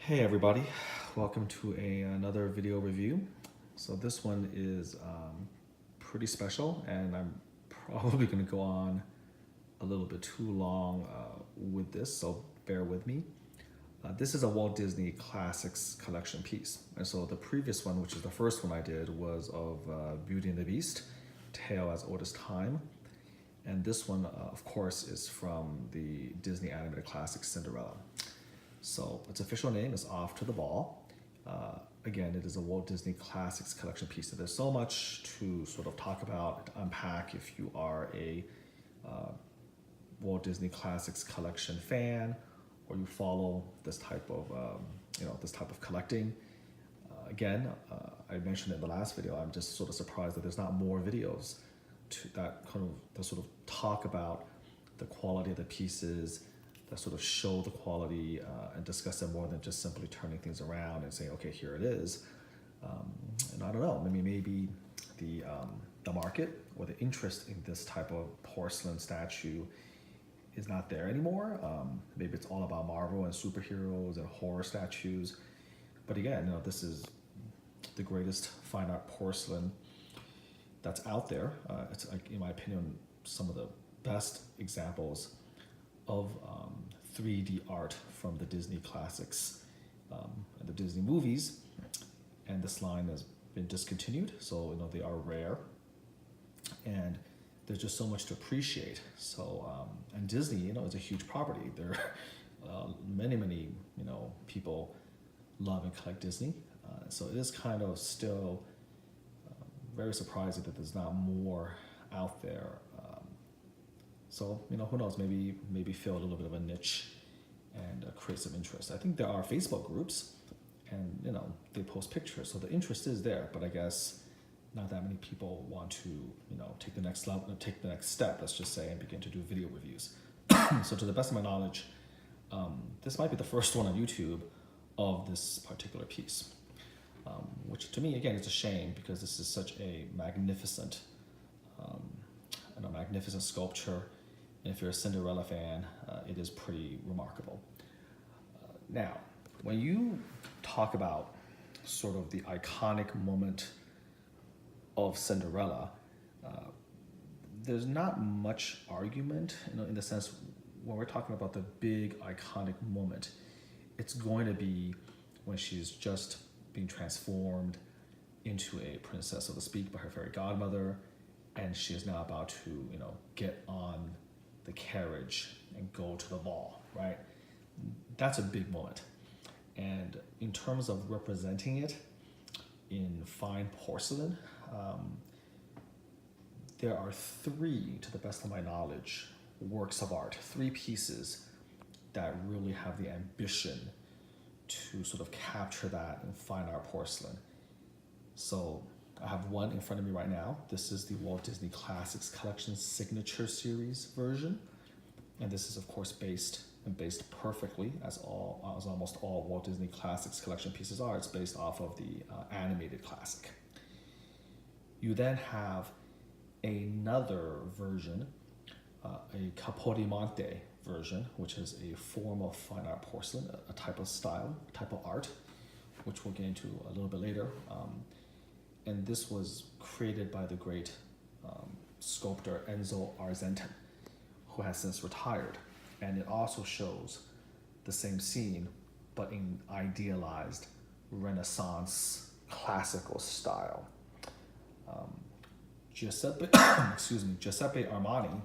Hey everybody, welcome to another video review. So this one is pretty special and I'm probably going to go on a little bit too long with this, so bear with me. This is a Walt Disney Classics collection piece. And so the previous one, which is the first one I did, was of Beauty and the Beast, Tale as Old as Time. And this one, of course, is from the Disney animated classic Cinderella. So its official name is Off to the Ball. Again, it is a Walt Disney Classics collection piece. And there's so much to sort of talk about, to unpack if you are a Walt Disney Classics collection fan, or you follow this type of collecting. Again, I mentioned in the last video, I'm just sort of surprised that there's not more videos that sort of talk about the quality of the pieces, that sort of show the quality and discuss it more than just simply turning things around and saying, okay, here it is. And I don't know, maybe the market or the interest in this type of porcelain statue is not there anymore. Maybe it's all about Marvel and superheroes and horror statues. But again, this is the greatest fine art porcelain that's out there. It's, in my opinion, some of the best examples of 3D art from the Disney classics and the Disney movies. And this line has been discontinued, so they are rare. And there's just so much to appreciate. So, and Disney, is a huge property. There are many, people love and collect Disney. So it is kind of still very surprising that there's not more out there. So, who knows, maybe fill a little bit of a niche and create some interest. I think there are Facebook groups and, they post pictures. So the interest is there, but I guess not that many people want to, take the next level, take the next step, let's just say, and begin to do video reviews. So to the best of my knowledge, this might be the first one on YouTube of this particular piece, which to me, again, it's a shame because this is such a magnificent, magnificent sculpture. And if you're a Cinderella fan, it is pretty remarkable. Now, when you talk about sort of the iconic moment of Cinderella, there's not much argument, in the sense when we're talking about the big iconic moment, it's going to be when she's just being transformed into a princess, so to speak, by her fairy godmother, and she is now about to, get on the carriage and go to the ball, right? That's a big moment. And in terms of representing it in fine porcelain, there are three, to the best of my knowledge, works of art, three pieces that really have the ambition to sort of capture that in fine art porcelain. So I have one in front of me right now. This is the Walt Disney Classics Collection Signature Series version. And this is, of course, based perfectly, as almost all Walt Disney Classics collection pieces are. It's based off of the animated classic. You then have another version, a Capodimonte version, which is a form of fine art porcelain, a type of style, a type of art, which we'll get into a little bit later. And this was created by the great sculptor Enzo Arzenten, who has since retired. And it also shows the same scene, but in idealized Renaissance classical style. Giuseppe Armani,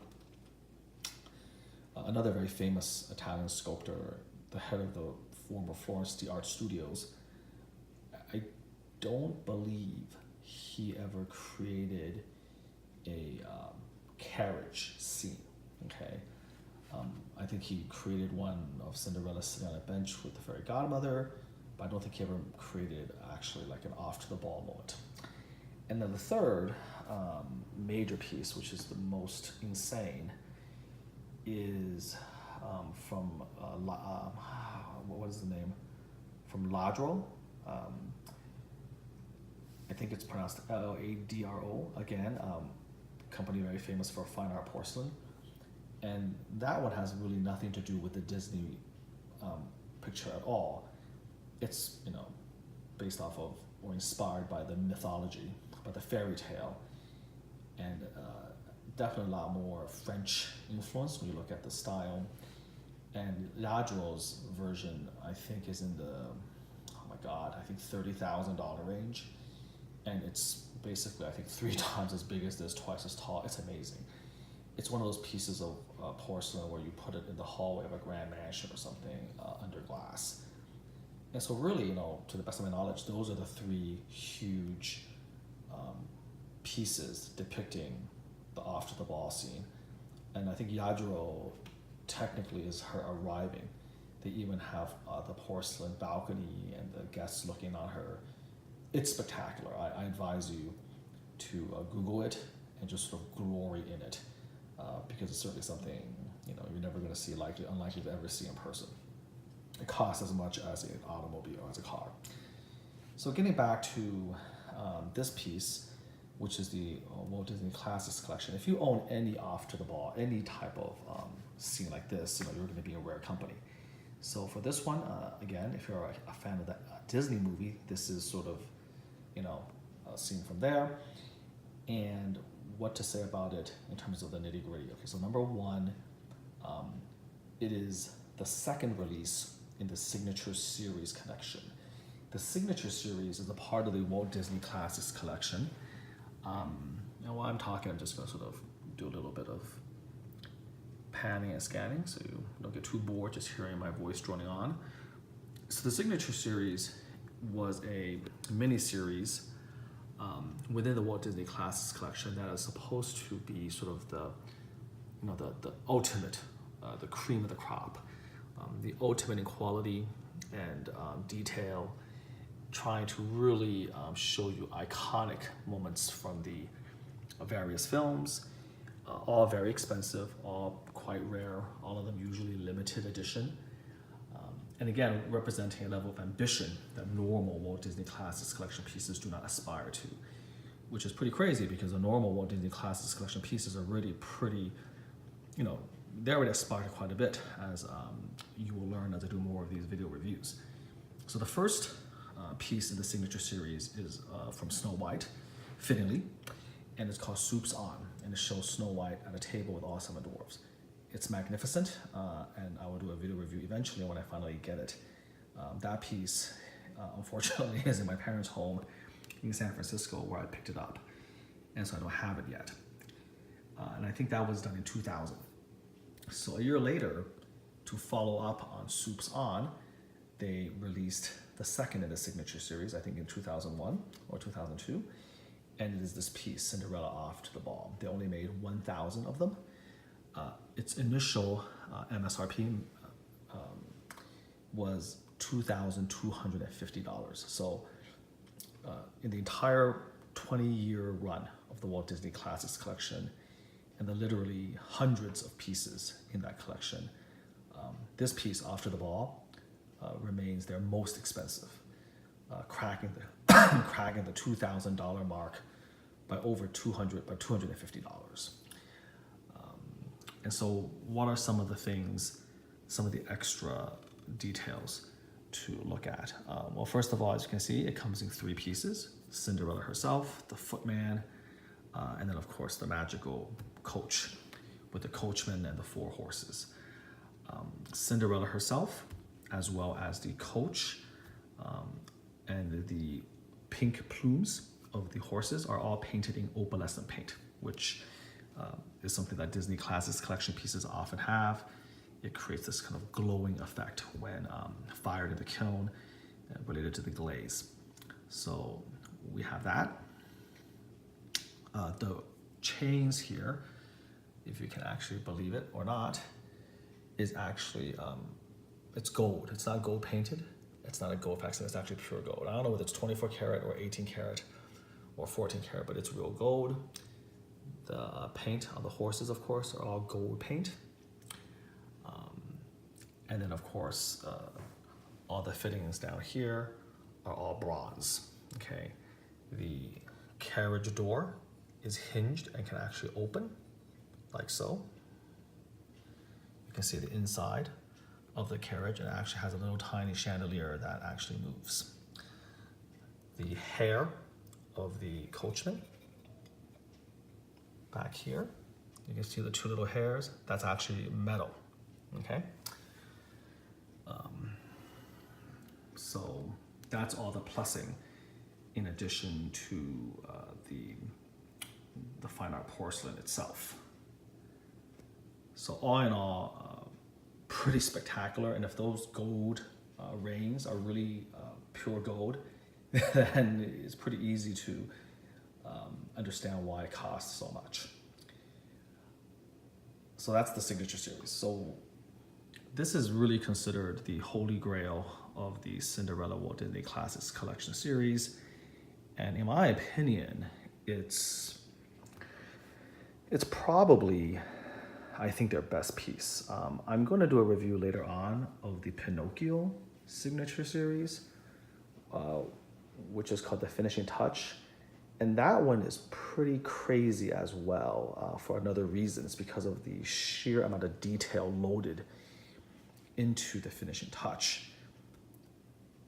another very famous Italian sculptor, the head of the former Florence Art Studios, I don't believe he ever created a carriage scene, okay? I think he created one of Cinderella sitting on a bench with the fairy godmother, but I don't think he ever created actually like an off to the ball moment. And then the third major piece, which is the most insane, is from, what is the name? From Ladro. I think it's pronounced Ladro, again, company very famous for fine art porcelain. And that one has really nothing to do with the Disney picture at all. it's, based off of or inspired by the mythology, by the fairy tale, and definitely a lot more French influence when you look at the style. And Yadro's version, I think, is in the, oh my God, I think $30,000 range. And it's basically, I think, 3 times as big as this, twice as tall. It's amazing. It's one of those pieces of porcelain where you put it in the hallway of a grand mansion or something under glass. And so really, to the best of my knowledge, those are the 3 huge pieces depicting the after the ball scene. And I think Yadro technically is her arriving. They even have the porcelain balcony and the guests looking on her. It's spectacular. I advise you to Google it and just sort of glory in it, because it's certainly something you're never going to see, unlikely to ever see in person. It costs as much as an automobile, as a car. So getting back to this piece, which is the Walt Disney Classics Collection. If you own any after the ball, any type of scene like this, you're going to be in rare company. So for this one, again, if you're a fan of that Disney movie, this is sort of, a scene from there. And what to say about it in terms of the nitty gritty. Okay, so number 1, it is the second release in the Signature Series collection. The Signature Series is a part of the Walt Disney Classics Collection. While I'm talking, I'm just going to sort of do a little bit of panning and scanning so you don't get too bored just hearing my voice droning on. So the Signature Series was a mini-series within the Walt Disney Classics Collection that is supposed to be sort of the ultimate, the cream of the crop, the ultimate in quality and detail, trying to really show you iconic moments from the various films, all very expensive, all quite rare, all of them usually limited edition. And again, representing a level of ambition that normal Walt Disney Classics Collection pieces do not aspire to, which is pretty crazy because the normal Walt Disney Classics Collection pieces are really pretty, they already aspire to quite a bit, as you will learn as I do more of these video reviews. So the first piece in the Signature Series is from Snow White, fittingly, and it's called Soups On, and it shows Snow White at a table with all 7 dwarves. It's magnificent, and I will do a video review eventually when I finally get it. That piece, unfortunately, is in my parents' home in San Francisco where I picked it up, and so I don't have it yet. And I think that was done in 2000. So a year later, to follow up on Soups On, they released the second in the Signature Series, I think in 2001 or 2002, and it is this piece, Cinderella Off to the Ball. They only made 1,000 of them. Its initial MSRP was $2,250. So in the entire 20-year run of the Walt Disney Classics Collection, and the literally hundreds of pieces in that collection, this piece, After the Ball, remains their most expensive, cracking the $2,000 mark by over $250. And so what are some of the things, some of the extra details to look at? Well, first of all, as you can see, it comes in 3 pieces: Cinderella herself, the footman, and then of course the magical coach with the coachman and the 4 horses. Cinderella herself, as well as the coach and the pink plumes of the horses, are all painted in opalescent paint, which is something that Disney Classics Collection pieces often have. It creates this kind of glowing effect when fired in the kiln, related to the glaze. So we have that. The chains here, if you can actually believe it or not, is actually, it's gold. It's not gold painted. It's not a gold facsimile, it's actually pure gold. I don't know whether it's 24 karat or 18 karat or 14 karat, but it's real gold. The paint on the horses, of course, are all gold paint. And then, of course, all the fittings down here are all bronze, okay? The carriage door is hinged and can actually open, like so. You can see the inside of the carriage. It actually has a little tiny chandelier that actually moves. The hair of the coachman back here, you can see the two little hairs. That's actually metal, okay? So that's all the plussing in addition to the fine art porcelain itself. So all in all, pretty spectacular. And if those gold rings are really pure gold, then it's pretty easy to understand why it costs so much. So that's the signature series. So this is really considered the holy grail of the Cinderella Walt Disney Classics Collection series. And in my opinion, it's probably, I think, their best piece. I'm going to do a review later on of the Pinocchio signature series, which is called The Finishing Touch. And that one is pretty crazy as well for another reason. It's because of the sheer amount of detail loaded into the Finishing Touch.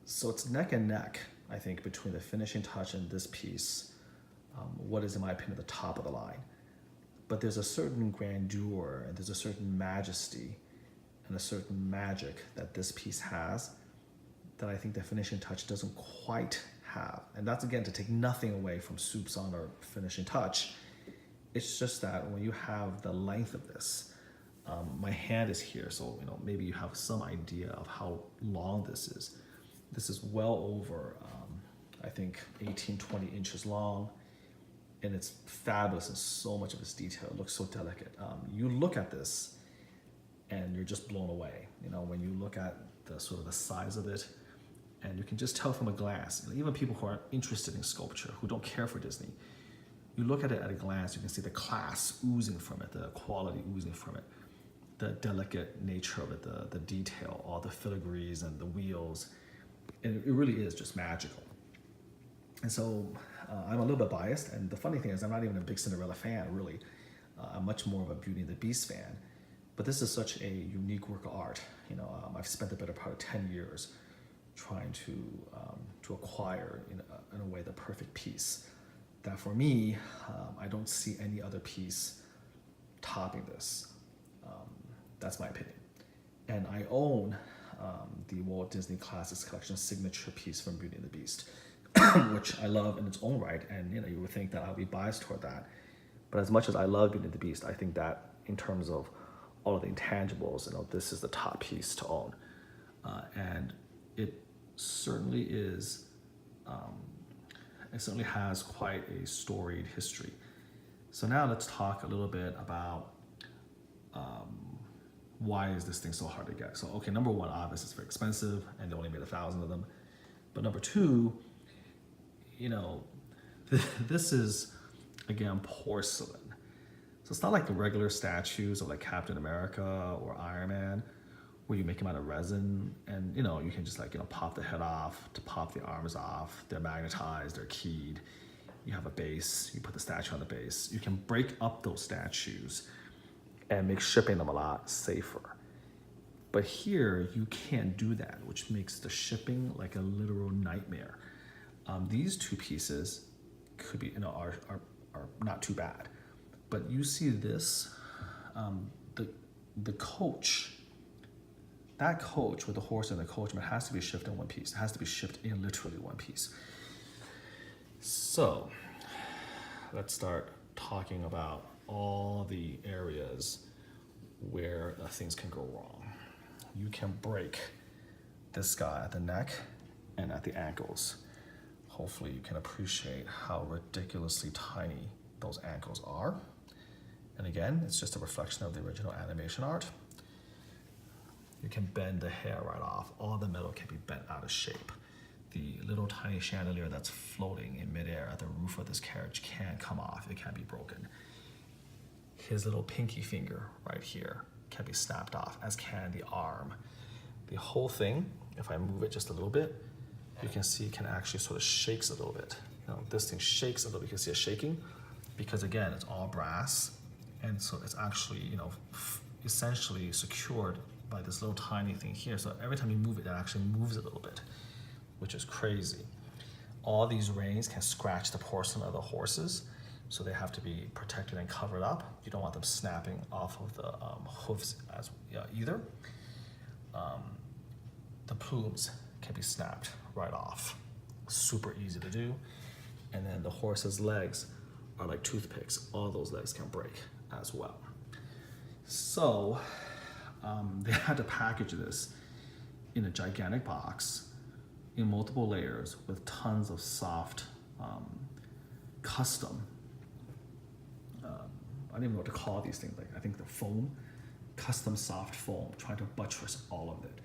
So it's neck and neck, I think, between the Finishing Touch and this piece, what is, in my opinion, the top of the line. But there's a certain grandeur and there's a certain majesty and a certain magic that this piece has that I think the Finishing Touch doesn't quite have. And that's, again, to take nothing away from Soupçon or Finishing Touch. It's just that when you have the length of this, my hand is here, so maybe you have some idea of how long this is. This is well over, I think, 18, 20 inches long, and it's fabulous in so much of its detail. It looks so delicate. You look at this, and you're just blown away. When you look at the sort of the size of it, and you can just tell from a glance. Even people who aren't interested in sculpture, who don't care for Disney, you look at it at a glance, you can see the class oozing from it, the quality oozing from it, the delicate nature of it, the detail, all the filigrees and the wheels. And it really is just magical. And so I'm a little bit biased, and the funny thing is I'm not even a big Cinderella fan, really. I'm much more of a Beauty and the Beast fan. But this is such a unique work of art. I've spent the better part of 10 years trying to acquire, in a way, the perfect piece. That for me, I don't see any other piece topping this. That's my opinion. And I own the Walt Disney Classics Collection signature piece from Beauty and the Beast, which I love in its own right. And you would think that I'll be biased toward that. But as much as I love Beauty and the Beast, I think that in terms of all of the intangibles, this is the top piece to own. And it certainly is, it certainly has quite a storied history. So now let's talk a little bit about why is this thing so hard to get? So, okay, number one, obviously it's very expensive and they only made 1,000 of them. But number two, this is, again, porcelain. So it's not like the regular statues of like Captain America or Iron Man, where you make them out of resin and, you can just pop the head off, to pop the arms off. They're magnetized, they're keyed. You have a base, you put the statue on the base. You can break up those statues and make shipping them a lot safer. But here you can't do that, which makes the shipping like a literal nightmare. These two pieces could be, are not too bad. But you see this, the coach, that coach with the horse and the coachman has to be shipped in one piece. It has to be shipped in literally one piece. So let's start talking about all the areas where things can go wrong. You can break this guy at the neck and at the ankles. Hopefully you can appreciate how ridiculously tiny those ankles are. And again, it's just a reflection of the original animation art. You can bend the hair right off. All the metal can be bent out of shape. The little tiny chandelier that's floating in midair at the roof of this carriage can't come off. It can't be broken. His little pinky finger right here can be snapped off, as can the arm. The whole thing, if I move it just a little bit, you can see it can actually sort of shakes a little bit. This thing shakes a little bit. You can see it shaking because, again, it's all brass. And so it's actually, essentially secured by this little tiny thing here. So every time you move it, it actually moves a little bit, which is crazy. All these reins can scratch the porcelain of the horses, so they have to be protected and covered up. You don't want them snapping off of the hooves either. The plumes can be snapped right off. Super easy to do. And then the horse's legs are like toothpicks. All those legs can break as well. So they had to package this in a gigantic box in multiple layers with tons of soft custom, I don't even know what to call these things, like I think the foam, custom soft foam, trying to buttress all of it.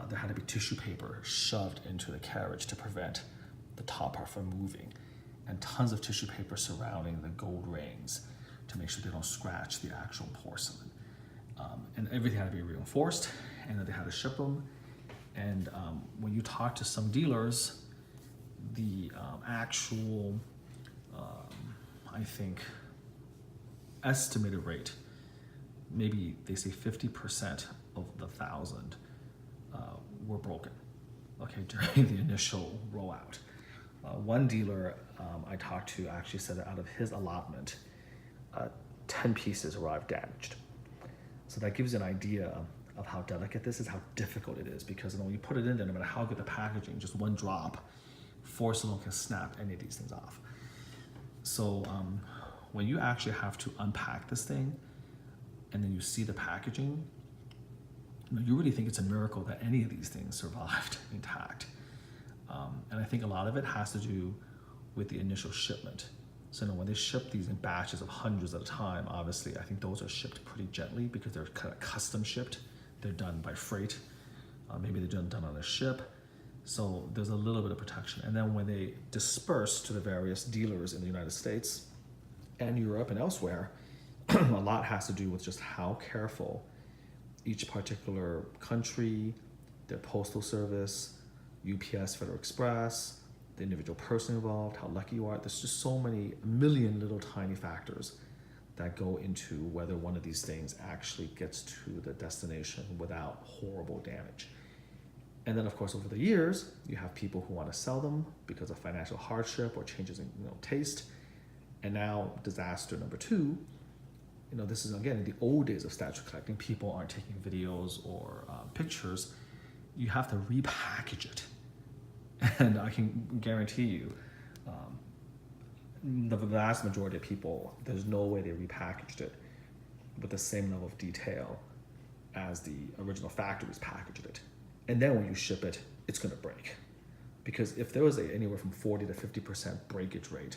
There had to be tissue paper shoved into the carriage to prevent the top part from moving, and tons of tissue paper surrounding the gold rings to make sure they don't scratch the actual porcelain. And everything had to be reinforced, and then they had to ship them. And when you talk to some dealers, the actual, I think, estimated rate, maybe they say 50% of the 1,000 were broken, okay, during the initial rollout. One dealer I talked to actually said that out of his allotment, 10 pieces arrived damaged. So that gives you an idea of how delicate this is, how difficult it is, because when you put it in there, no matter how good the packaging, just one drop, force alone can snap any of these things off. So when you actually have to unpack this thing and then you see the packaging, you really think it's a miracle that any of these things survived intact. And I think a lot of it has to do with the initial shipment. So when they ship these in batches of hundreds at a time, obviously I think those are shipped pretty gently because they're kind of custom shipped. They're done by freight. Maybe they're done on a ship. So there's a little bit of protection. And then when they disperse to the various dealers in the United States and Europe and elsewhere, a lot has to do with just how careful each particular country, their postal service, UPS, Federal Express, the individual person involved, how lucky you are. There's just so many, a million little tiny factors that go into whether one of these things actually gets to the destination without horrible damage. And then of course, over the years, you have people who want to sell them because of financial hardship or changes in taste. And now disaster number two, this is again, in the old days of statue collecting, people aren't taking videos or pictures. You have to repackage it. And I can guarantee you, the vast majority of people, there's no way they repackaged it with the same level of detail as the original factories packaged it. And then when you ship it, it's gonna break. Because if there was anywhere from 40 to 50% breakage rate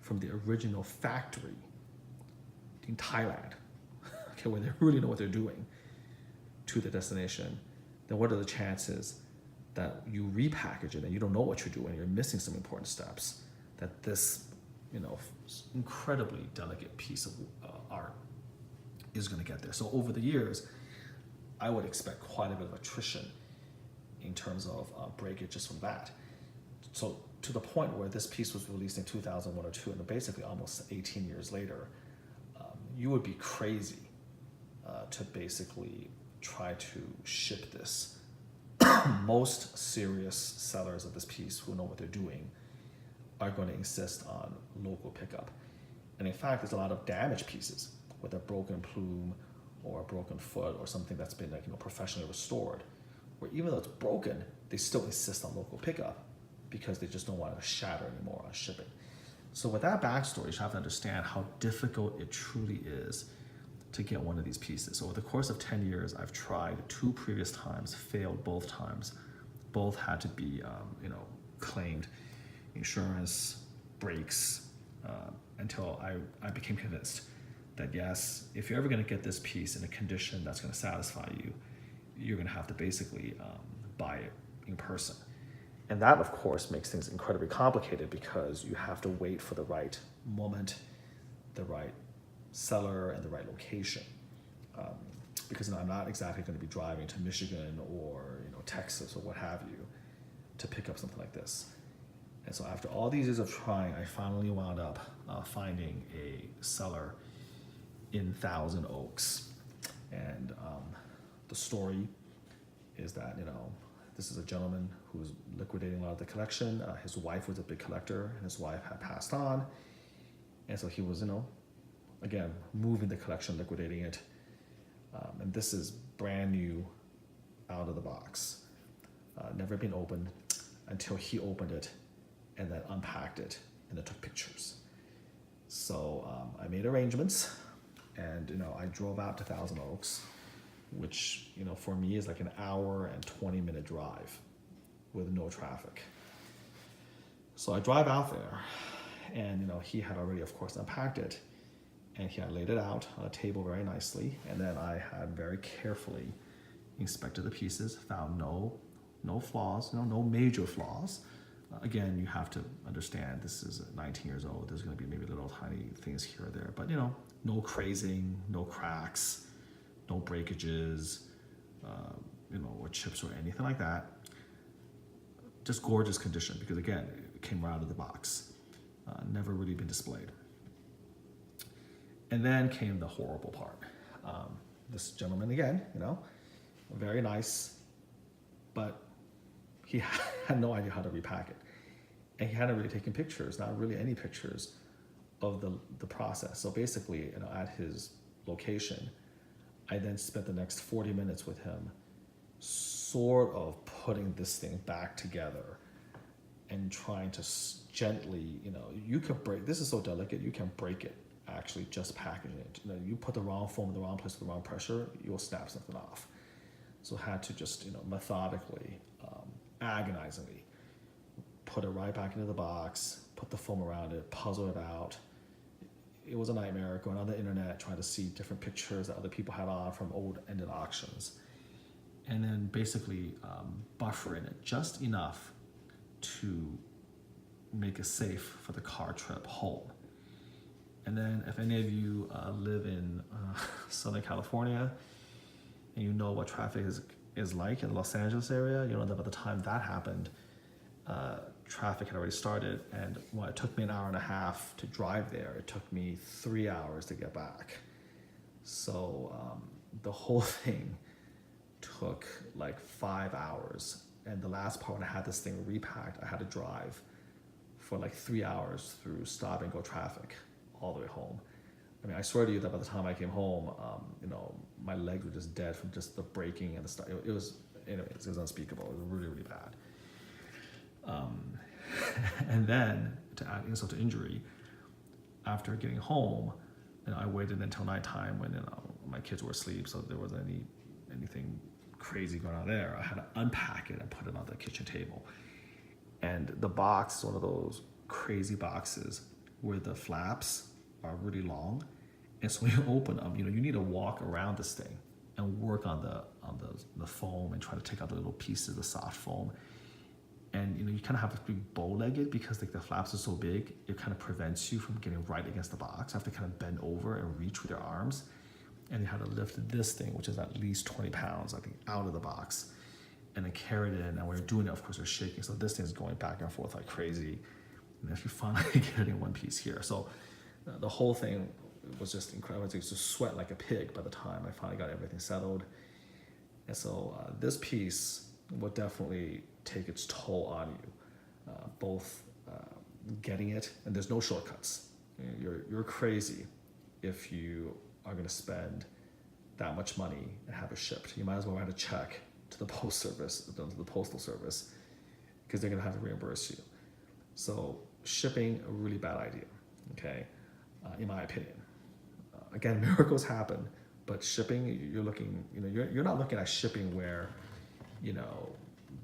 from the original factory in Thailand, okay, where they really know what they're doing, to the destination, then what are the chances that you repackage it and you don't know what you're doing, you're missing some important steps, that this incredibly delicate piece of art is going to get there. So over the years, I would expect quite a bit of attrition in terms of breakage just from that. So to the point where this piece was released in 2001 or 2, and basically almost 18 years later, you would be crazy to basically try to ship this. Most serious sellers of this piece who know what they're doing are going to insist on local pickup. And in fact, there's a lot of damaged pieces with a broken plume or a broken foot or something that's been professionally restored, where even though it's broken, they still insist on local pickup because they just don't want to shatter anymore on shipping. So with that backstory, you have to understand how difficult it truly is to get one of these pieces. So over the course of 10 years, I've tried 2 previous times, failed both times. Both had to be, claimed, insurance, brakes, until I became convinced that yes, if you're ever gonna get this piece in a condition that's gonna satisfy you, you're gonna have to basically buy it in person. And that, of course, makes things incredibly complicated because you have to wait for the right moment, the right seller, and the right location. Because I'm not exactly going to be driving to Michigan or Texas or what have you to pick up something like this. And so after all these years of trying, I finally wound up finding a seller in Thousand Oaks. And the story is that, this is a gentleman who was liquidating a lot of the collection. His wife was a big collector, and his wife had passed on. And so he was, again, moving the collection, liquidating it. And this is brand new out of the box. Never been opened until he opened it and then unpacked it and then took pictures. So I made arrangements, and I drove out to Thousand Oaks, which for me is like an hour and 20-minute drive with no traffic. So I drive out there, and he had already, of course, unpacked it, and he had laid it out on a table very nicely, and then I had very carefully inspected the pieces, found no flaws, no major flaws. Again, you have to understand this is 19 years old. There's going to be maybe little tiny things here or there, but no crazing, no cracks, no breakages, or chips or anything like that. Just gorgeous condition, because again, it came right out of the box. Never really been displayed. And then came the horrible part. This gentleman again, very nice, but he had no idea how to repack it. And he hadn't really taken pictures, not really any pictures of the process. So basically, at his location, I then spent the next 40 minutes with him sort of putting this thing back together and trying to gently, you can break, this is so delicate, you can break it actually just packaging it. You put the wrong foam in the wrong place with the wrong pressure, you'll snap something off. So had to just, methodically, agonizingly put it right back into the box, put the foam around it, puzzle it out. It was a nightmare going on the internet, trying to see different pictures that other people had on from old-ended auctions. And then basically buffering it just enough to make it safe for the car trip home. And then if any of you live in Southern California and you know what traffic is like in the Los Angeles area, you know that by the time that happened, traffic had already started, and while it took me an hour and a half to drive there, it took me 3 hours to get back. So the whole thing took like 5 hours, and the last part when I had this thing repacked, I had to drive for like 3 hours through stop and go traffic all the way home. I mean, I swear to you that by the time I came home, my legs were just dead from just the braking and the stuff. It was unspeakable. It was really, really bad. And then to add insult to injury, after getting home, I waited until nighttime when my kids were asleep, so there wasn't anything crazy going on there. I had to unpack it and put it on the kitchen table. And the box is one of those crazy boxes where the flaps are really long, and so when you open them, you need to walk around this thing and work on the foam and try to take out the little pieces of the soft foam. And you kind of have to be bow-legged because the flaps are so big, it kind of prevents you from getting right against the box. You have to kind of bend over and reach with your arms, and you have to lift this thing, which is at least 20 pounds, I think, out of the box, and then carry it in. And when you're doing it, of course, you're shaking, so this thing's going back and forth like crazy. And if you finally get it in one piece here, so the whole thing was just incredible. It used to sweat like a pig by the time I finally got everything settled. And so this piece will definitely take its toll on you, both getting it, and there's no shortcuts. You're crazy if you are going to spend that much money and have it shipped. You might as well write a check to the post service, to the postal service, because they're going to have to reimburse you. So shipping, a really bad idea, okay, in my opinion. Again, miracles happen, but shipping, you're looking, you're not looking at shipping where,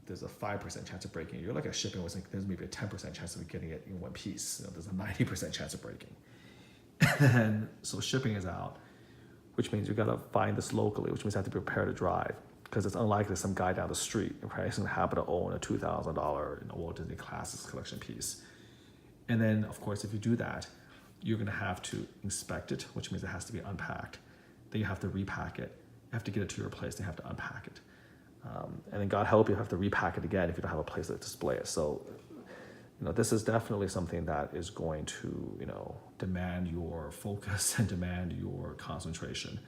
there's a 5% chance of breaking. You're looking at shipping where there's maybe a 10% chance of getting it in one piece. There's a 90% chance of breaking. And so shipping is out, which means you got to find this locally, which means you have to be prepared to drive, because it's unlikely some guy down the street, okay, is going to happen to own a $2,000 Walt Disney Classics collection piece. And then, of course, if you do that, you're going to have to inspect it, which means it has to be unpacked. Then you have to repack it. You have to get it to your place. Then you have to unpack it. And then God help you have to repack it again if you don't have a place to display it. So, this is definitely something that is going to, demand your focus and demand your concentration.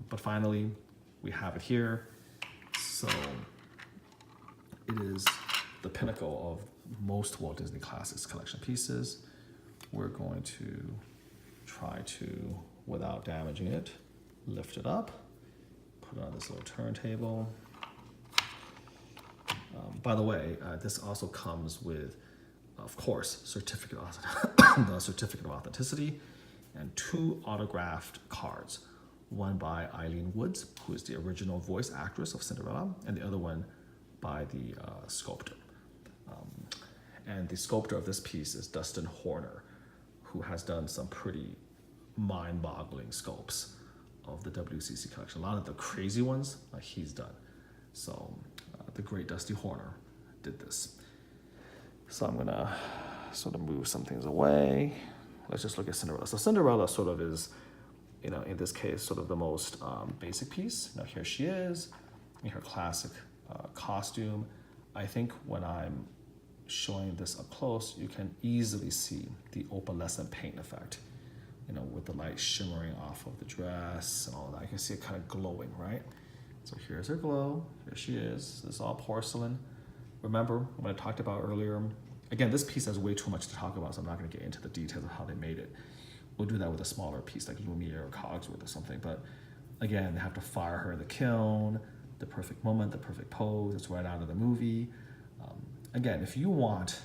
But finally, we have it here. So it is the pinnacle of most Walt Disney Classics collection pieces. We're going to try to, without damaging it, lift it up, put it on this little turntable. By the way, this also comes with, of course, the certificate of authenticity and 2 autographed cards. One by Eileen Woods, who is the original voice actress of Cinderella, and the other one by the sculptor. And the sculptor of this piece is Dustin Horner, who has done some pretty mind-boggling sculpts of the WDCC collection. A lot of the crazy ones he's done. So the great Dusty Horner did this. So I'm gonna sort of move some things away. Let's just look at Cinderella. So Cinderella sort of is, you know, in this case, sort of the most basic piece. Now here she is in her classic costume. I think when I'm showing this up close, you can easily see the opalescent paint effect, you know, with the light shimmering off of the dress and all that. You can see it kind of glowing, right? So here's her glow. Here she is. This is all porcelain. Remember what I talked about earlier? Again, this piece has way too much to talk about, so I'm not going to get into the details of how they made it. We'll do that with a smaller piece like Lumiere or Cogsworth or something. But again, they have to fire her in the kiln, the perfect moment, the perfect pose. It's right out of the movie. Again, if you want,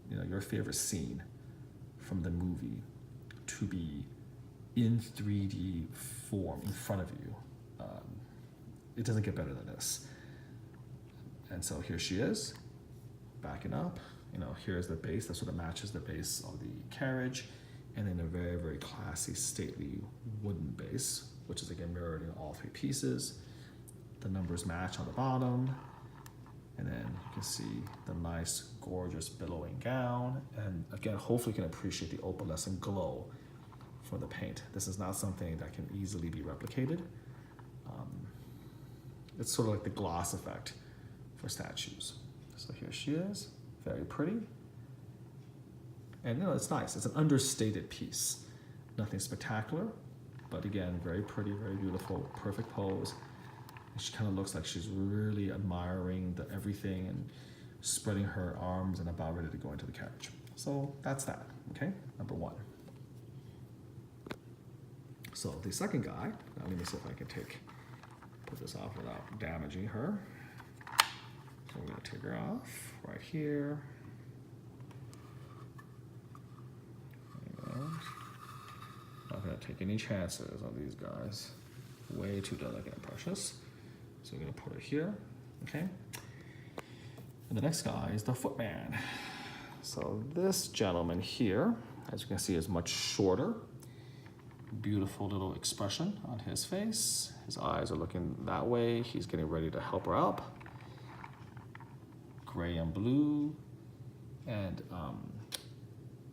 you know, your favorite scene from the movie to be in 3D form in front of you, it doesn't get better than this. And so here she is, backing up. You know, here's the base that sort of matches the base of the carriage, and then a very, very classy, stately wooden base, which is again mirrored in all 3 pieces. The numbers match on the bottom, and then you can see the nice, gorgeous, billowing gown. And again, hopefully you can appreciate the opalescent glow for the paint. This is not something that can easily be replicated. It's sort of like the gloss effect for statues. So here she is, very pretty. And you know, it's nice. It's an understated piece. Nothing spectacular, but again, very pretty, very beautiful, perfect pose. And she kind of looks like she's really admiring everything and spreading her arms and about ready to go into the carriage. So that's that, okay? Number 1. So the second guy, now let me see if I can put this off without damaging her. So we're gonna take her off right here. And not gonna take any chances on these guys. Way too delicate and precious. So we're gonna put her here, okay? And the next guy is the footman. So this gentleman here, as you can see, is much shorter. Beautiful little expression on his face. His eyes are looking that way. He's getting ready to help her up. Gray and blue. And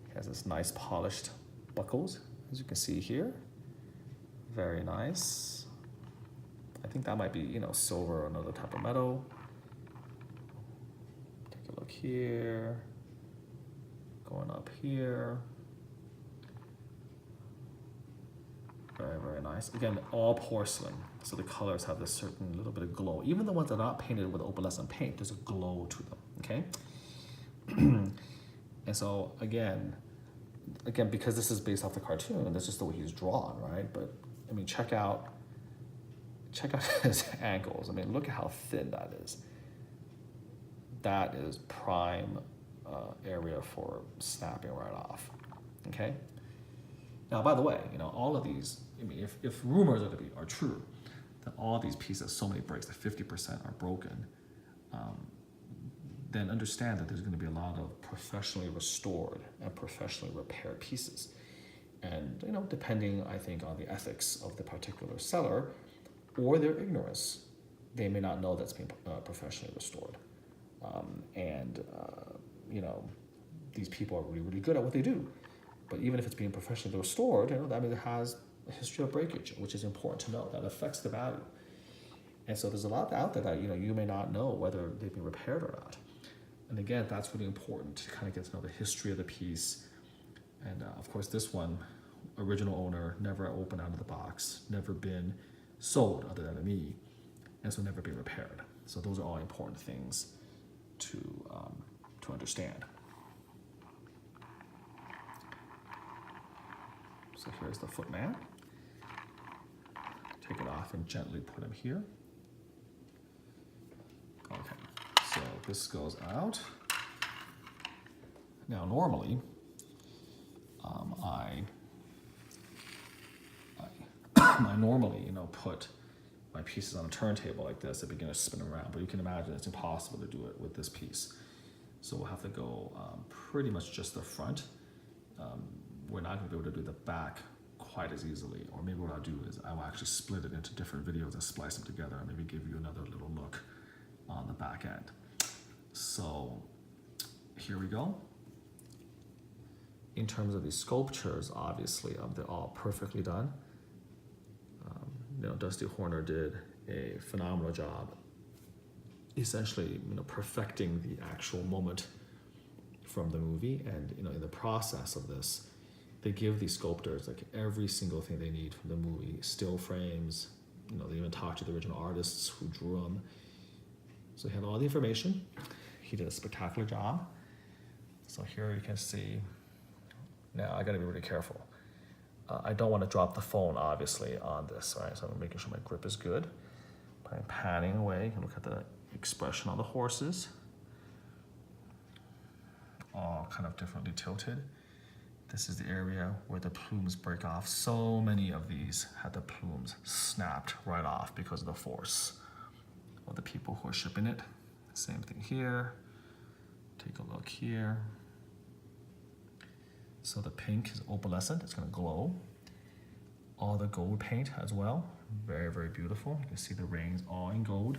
he has this nice polished buckles, as you can see here. Very nice. I think that might be, you know, silver or another type of metal. Take a look here. Going up here. Very, very nice. Again, all porcelain, so the colors have this certain little bit of glow. Even the ones that are not painted with opalescent paint, there's a glow to them, okay? And so, again, because this is based off the cartoon, that's just the way he's drawn, right? But, I mean, check out his ankles. I mean, look at how thin that is. That is prime area for snapping right off, okay? Now, by the way, you know, all of these, I mean, if rumors are true, that all these pieces, so many breaks, that 50% are broken, then understand that there's going to be a lot of professionally restored and professionally repaired pieces. And, you know, depending, I think, on the ethics of the particular seller or their ignorance, they may not know that's being professionally restored. You know, these people are really, really good at what they do. But even if it's being professionally restored, you know, that means it has a history of breakage, which is important to know. That affects the value. And so there's a lot out there that, you know, you may not know whether they've been repaired or not. And again, that's really important to kind of get to know the history of the piece. And of course, this one, original owner, never opened out of the box, never been sold other than to me. and so never be repaired. So those are all important things to understand. So here's the footman. Take it off and gently put him here. Okay, so this goes out. Now normally, I normally, put my pieces on a turntable like this to begin to spin around, but you can imagine it's impossible to do it with this piece. So we'll have to go pretty much just the front. We're not going to be able to do the back quite as easily, or maybe what I'll do is I will actually split it into different videos and splice them together and maybe give you another little look on the back end. So here we go. In terms of these sculptures, obviously, they're all perfectly done. Dusty Horner did a phenomenal job, essentially, perfecting the actual moment from the movie. And in the process of this, they give these sculptors like every single thing they need from the movie, still frames. They even talked to the original artists who drew them. So he had all the information. He did a spectacular job. So here you can see. Now I gotta be really careful. I don't want to drop the phone, obviously, on this, right? So I'm making sure my grip is good. But I'm panning away. You can look at the expression on the horses. All kind of differently tilted. This is the area where the plumes break off. So many of these had the plumes snapped right off because of the force of the people who are shipping it. Same thing here. Take a look here. So the pink is opalescent, it's gonna glow. All the gold paint as well, very, very beautiful. You can see the rings all in gold.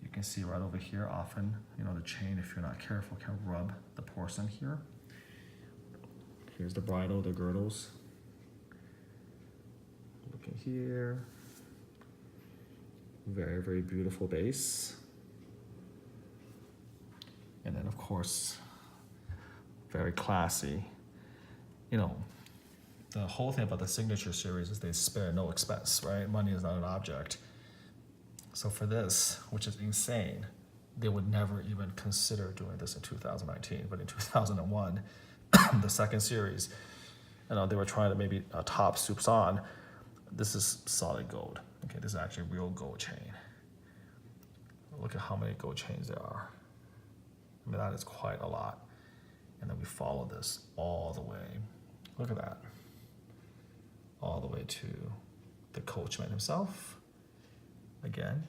You can see right over here, often, the chain, if you're not careful, can rub the porcelain here. Here's the bridle, the girdles. Looking here. Very, very beautiful base. And then of course, very classy. The whole thing about the signature series is they spare no expense, right? Money is not an object. So for this, which is insane, they would never even consider doing this in 2019. But in 2001, the second series, they were trying to maybe top soups on. This is solid gold. Okay, this is actually real gold chain. Look at how many gold chains there are. I mean, that is quite a lot. And then we follow this all the way. Look at that. All the way to the coachman himself. Again,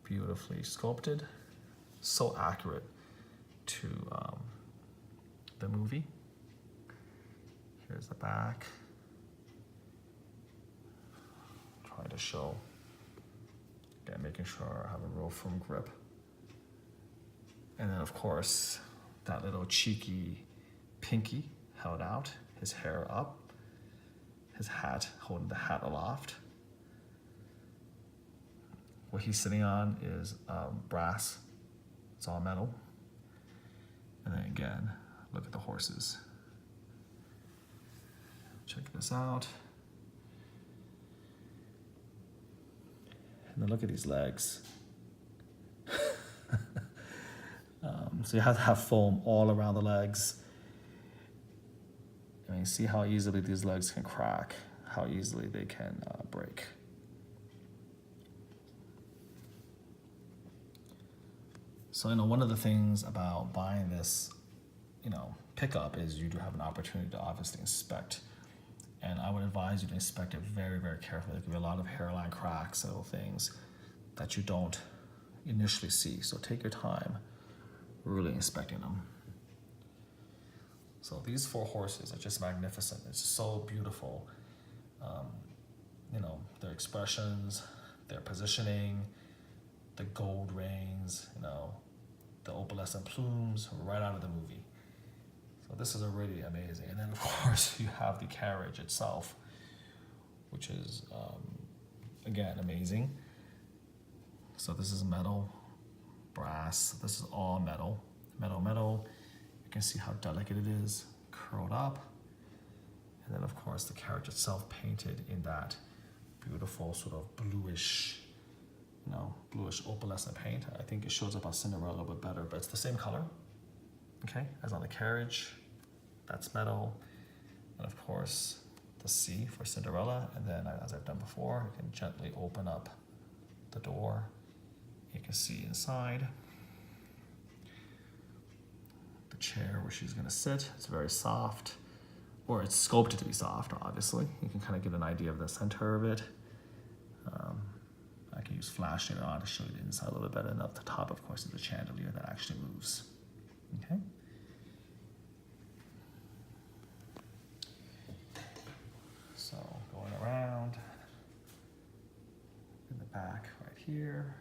beautifully sculpted. So accurate to the movie. Here's the back. Trying to show. Again, making sure I have a real firm grip. And then of course, that little cheeky pinky held out, his hair up, his hat, holding the hat aloft. What he's sitting on is brass, it's all metal. And then again, look at the horses. Check this out. And then look at these legs. So you have to have foam all around the legs. I mean, see how easily these legs can crack, how easily they can break. So, one of the things about buying this, pickup is you do have an opportunity to obviously inspect. And I would advise you to inspect it very, very carefully. There could be a lot of hairline cracks, little things that you don't initially see. So take your time really inspecting them. So these four horses are just magnificent. It's so beautiful. Their expressions, their positioning, the gold rings, the opalescent plumes right out of the movie. So this is already amazing. And then of course you have the carriage itself, which is, again, amazing. So this is metal, brass, this is all metal, metal. You can see how delicate it is, curled up. And then of course the carriage itself painted in that beautiful sort of bluish, you know, bluish opalescent paint. I think it shows up on Cinderella a little bit better, but it's the same color, okay, as on the carriage. That's metal. And of course, the C for Cinderella. And then, as I've done before, you can gently open up the door. You can see inside the chair where she's gonna sit. It's very soft, or it's sculpted to be soft, obviously. You can kind of get an idea of the center of it. I can use flash later on to show you the inside a little bit better. And up the top, of course, is the chandelier that actually moves, okay? So going around in the back right here,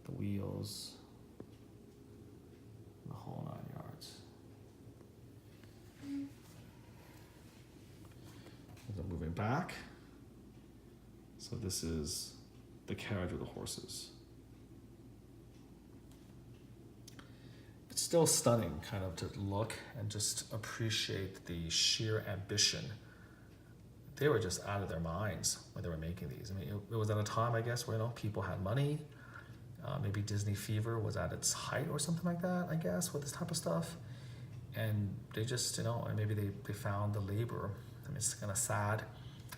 the wheels, the whole 9 yards. As I'm moving back, so this is the carriage with the horses. It's still stunning kind of to look and just appreciate the sheer ambition. They were just out of their minds when they were making these. I mean, it was at a time, I guess, where, you know, people had money. Maybe Disney fever was at its height or something like that, I guess, with this type of stuff. And they just, you know, and maybe they found the labor. I mean, it's kind of sad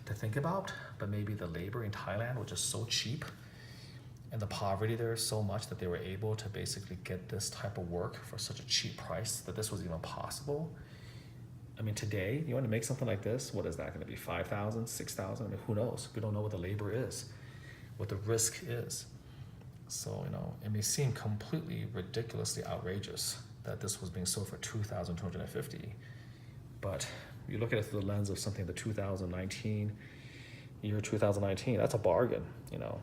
to think about, but maybe the labor in Thailand was just so cheap and the poverty there is so much that they were able to basically get this type of work for such a cheap price that this was even possible. I mean, today, you want to make something like this, what is that going to be, 5,000, 6,000? I mean, who knows? We don't know what the labor is, what the risk is. So, you know, it may seem completely ridiculously outrageous that this was being sold for $2,250, but you look at it through the lens of something the 2019, year 2019, that's a bargain, you know.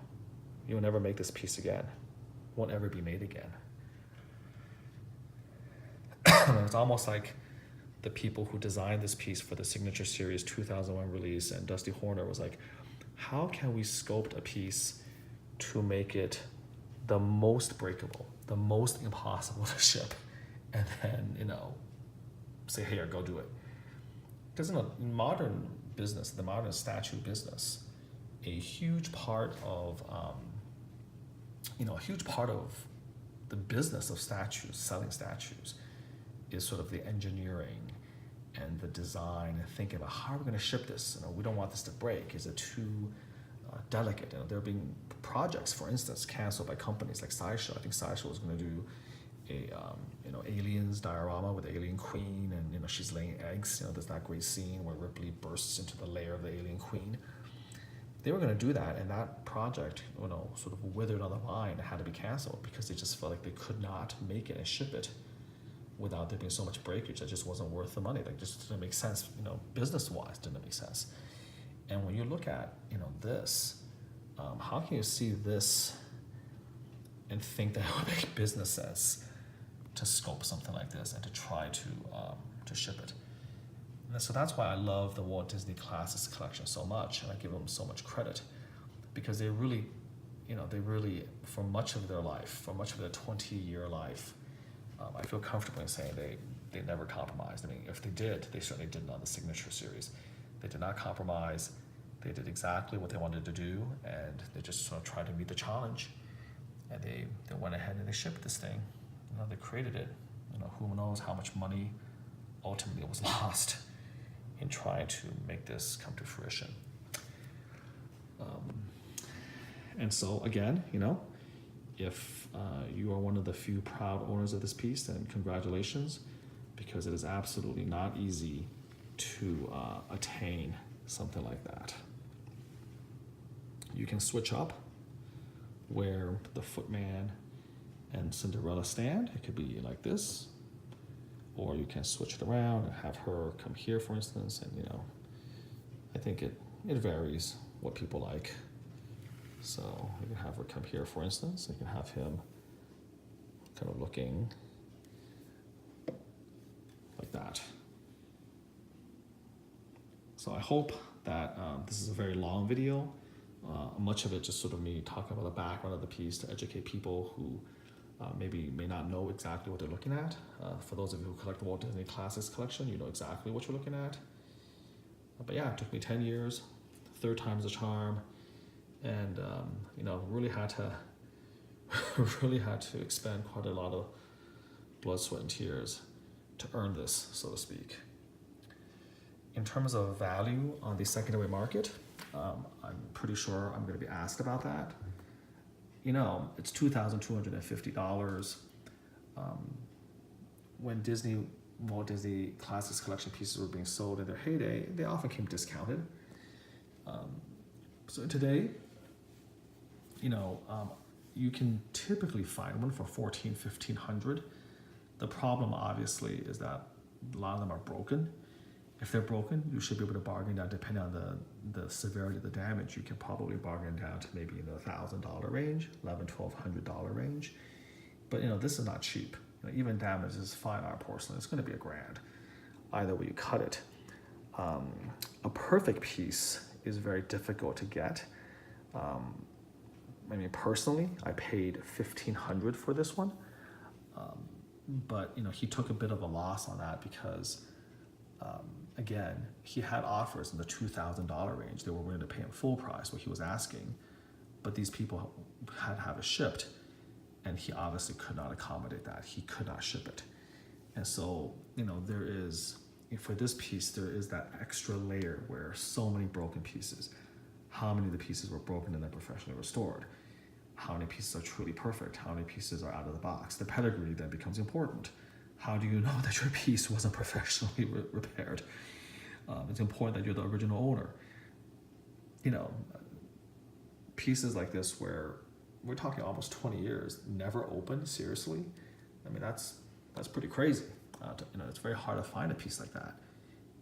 You'll never make this piece again. Won't ever be made again. It's almost like the people who designed this piece for the Signature Series 2001 release, and Dusty Horner was like, how can we sculpt a piece to make it the most breakable, the most impossible to ship, and then, you know, say, here, go do it. Because in modern business, the modern statue business, a huge part of, the business of statues, selling statues, is sort of the engineering and the design and thinking about how are we going to ship this? You know, we don't want this to break. Is it too delicate? You know, there are being projects, for instance, canceled by companies like Sideshow. I think Sideshow was going to do a aliens diorama with the alien queen, and, you know, she's laying eggs. You know, there's that great scene where Ripley bursts into the lair of the alien queen. They were going to do that, and that project, you know, sort of withered on the vine and had to be canceled because they just felt like they could not make it and ship it without there being so much breakage. That just wasn't worth the money. That just didn't make sense, you know, business-wise didn't make sense. And when you look at, you know, this, how can you see this and think that it would make business sense to sculpt something like this and to try to ship it? And so that's why I love the Walt Disney Classics collection so much, and I give them so much credit, because they really, you know, for much of their life, for much of their 20-year life, I feel comfortable in saying they never compromised. I mean, if they did, they certainly didn't on the Signature Series. They did not compromise. They did exactly what they wanted to do, and they just sort of tried to meet the challenge. And they went ahead and they shipped this thing. You know, they created it. You know, who knows how much money ultimately was lost in trying to make this come to fruition. And so again, you know, if you are one of the few proud owners of this piece, then congratulations, because it is absolutely not easy to attain something like that. You can switch up where the footman and Cinderella stand. It could be like this, or you can switch it around and have her come here, for instance, and, you know, I think it varies what people like. So you can have her come here, for instance. You can have him kind of looking like that. So I hope that this is a very long video. Much of it just sort of me talking about the background of the piece to educate people who may not know exactly what they're looking at. For those of you who collect the Walt Disney Classics collection, you know exactly what you're looking at. But yeah, it took me 10 years, third time's a charm, and really had to really had to expend quite a lot of blood, sweat, and tears to earn this, so to speak. In terms of value on the secondary market, I'm pretty sure I'm going to be asked about that. It's $2,250. When Walt Disney Classics Collection pieces were being sold in their heyday, they often came discounted. So today, you can typically find one for $1,400, $1,500. The problem, obviously, is that a lot of them are broken. If they're broken, you should be able to bargain down, depending on the severity of the damage. You can probably bargain down to maybe in the $1,000 range, $1,100, $1,200 range. But this is not cheap. Even damage is fine art porcelain. It's going to be $1,000, either way you cut it. A perfect piece is very difficult to get. Personally, I paid $1,500 for this one, but he took a bit of a loss on that because, again, he had offers in the $2,000 range. They were willing to pay him full price, what he was asking, but these people had to have it shipped, and he obviously could not accommodate that. He could not ship it, and so there is, for this piece, there is that extra layer where so many broken pieces. How many of the pieces were broken and then professionally restored? How many pieces are truly perfect? How many pieces are out of the box? The pedigree then becomes important. How do you know that your piece wasn't professionally repaired? It's important that you're the original owner. Pieces like this where we're talking almost 20 years, never opened, seriously. That's pretty crazy. It's very hard to find a piece like that.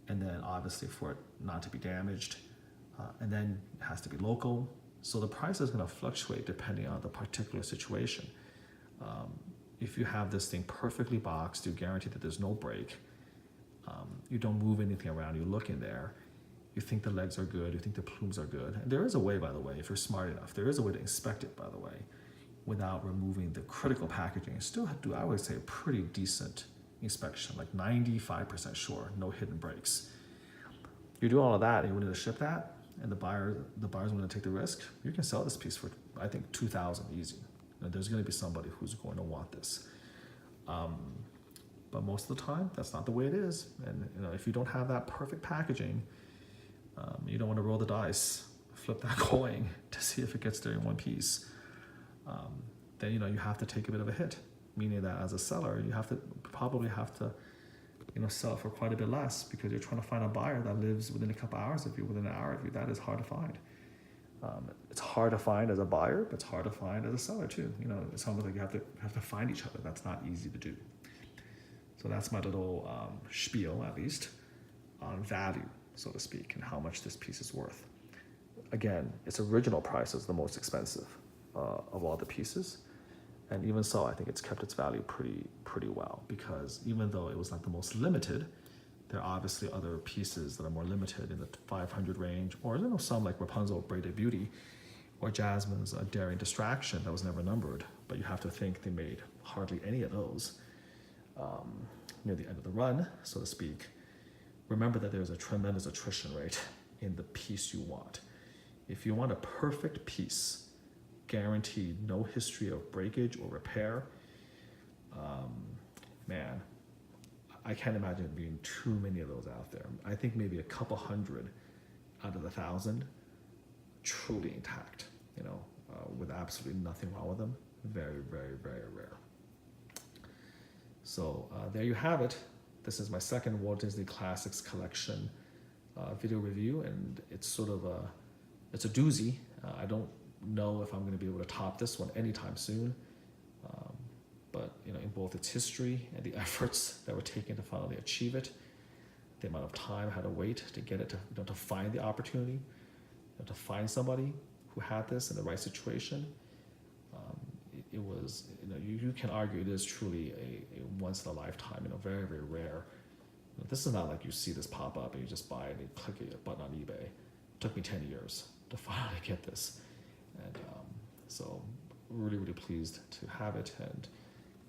And then obviously for it not to be damaged, and then it has to be local. So the price is going to fluctuate depending on the particular situation. If you have this thing perfectly boxed, you guarantee that there's no break. You don't move anything around, you look in there, you think the legs are good, you think the plumes are good. And there is a way, by the way, if you're smart enough, there is a way to inspect it, by the way, without removing the critical packaging. And still do, I would say, a pretty decent inspection, like 95% sure, no hidden breaks. You do all of that and you're willing to ship that, and the buyer's willing to take the risk, you can sell this piece for, I think, $2,000 easy. There's going to be somebody who's going to want this. But most of the time, that's not the way it is. And if you don't have that perfect packaging, you don't want to roll the dice, flip that coin to see if it gets there in one piece. Then you have to take a bit of a hit, meaning that as a seller, you probably have to sell it for quite a bit less, because you're trying to find a buyer that lives within a couple hours of you, within an hour of you. That is hard to find. It's hard to find as a buyer, but it's hard to find as a seller too. It's almost like you have to find each other. That's not easy to do. So that's my little spiel, at least, on value, so to speak, and how much this piece is worth. Again, its original price is the most expensive of all the pieces. And even so, I think it's kept its value pretty well, because even though it was not the most limited, there are obviously other pieces that are more limited in the 500 range, or some like Rapunzel Braided Beauty, or Jasmine's Daring Distraction that was never numbered, but you have to think they made hardly any of those near the end of the run, so to speak. Remember that there's a tremendous attrition rate in the piece you want. If you want a perfect piece, guaranteed no history of breakage or repair, man, I can't imagine there being too many of those out there. I think maybe a couple hundred out of 1,000 truly intact, with absolutely nothing wrong with them. Very, very, very rare. So there you have it. This is my second Walt Disney Classics Collection video review, and it's it's a doozy. I don't know if I'm going to be able to top this one anytime soon, but in both its history and the efforts that were taken to finally achieve it, the amount of time I had to wait to get it to find the opportunity, to find somebody who had this in the right situation. It was, you can argue it is truly a once in a lifetime, very, very rare. This is not like you see this pop up and you just buy it and you click a button on eBay. It took me 10 years to finally get this. And so really, really pleased to have it, and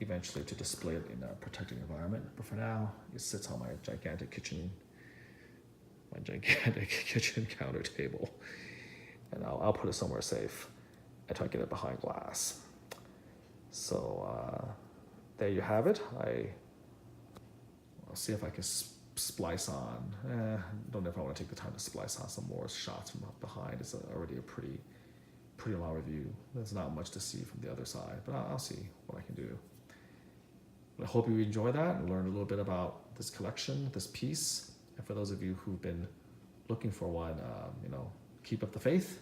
eventually to display it in a protected environment. But for now, it sits on my gigantic kitchen counter table. and I'll put it somewhere safe until I get it behind glass. So there you have it. I'll see if I can splice on. Don't know if I want to take the time to splice on some more shots from behind. It's already a pretty long review. There's not much to see from the other side, but I'll see what I can do. I hope you enjoy that and learn a little bit about this collection, this piece. And for those of you who've been looking for one, keep up the faith.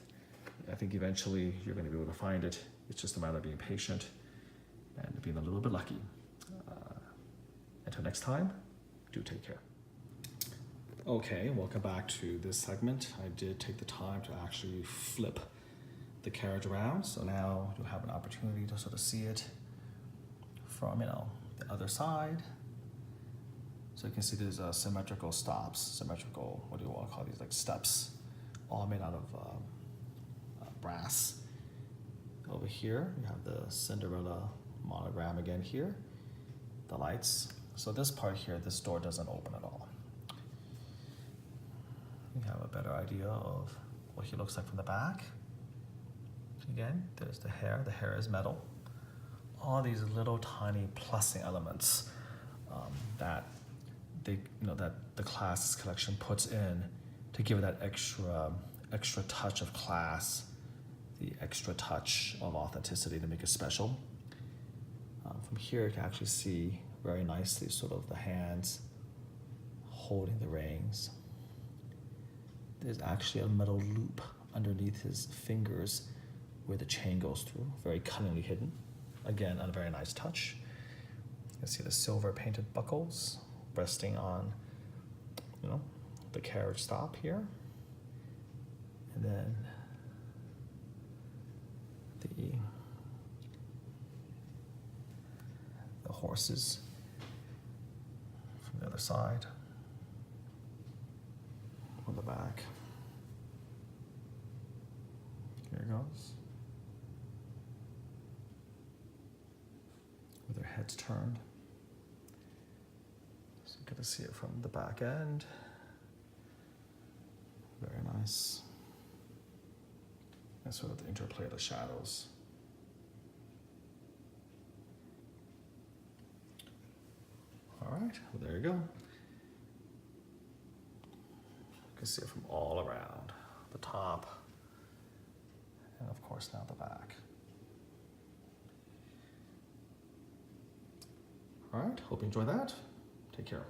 I think eventually you're going to be able to find it. It's just a matter of being patient and being a little bit lucky. Until next time, do take care. Okay, welcome back to this segment. I did take the time to actually flip the carriage around, so now you'll have an opportunity to sort of see it from the other side. So you can see there's symmetrical stops, what do you want to call these, like steps, all made out of brass. Over here you have the Cinderella monogram again here, the lights. So this part here, this door doesn't open at all. You have a better idea of what he looks like from the back. Again, there's the hair is metal. All these little tiny plussing elements that the class collection puts in to give it that extra touch of class, the extra touch of authenticity to make it special. From here you can actually see very nicely sort of the hands holding the rings. There's actually a metal loop underneath his fingers where the chain goes through, very cunningly hidden. Again, a very nice touch. You can see the silver painted buckles resting on, the carriage stop here. And then the horses from the other side, on the back. Here it goes. With their heads turned. So you get to see it from the back end. Very nice. And sort of the interplay of the shadows. All right, well, there you go. You can see it from all around, the top, and of course now the back. All right, hope you enjoy that. Take care.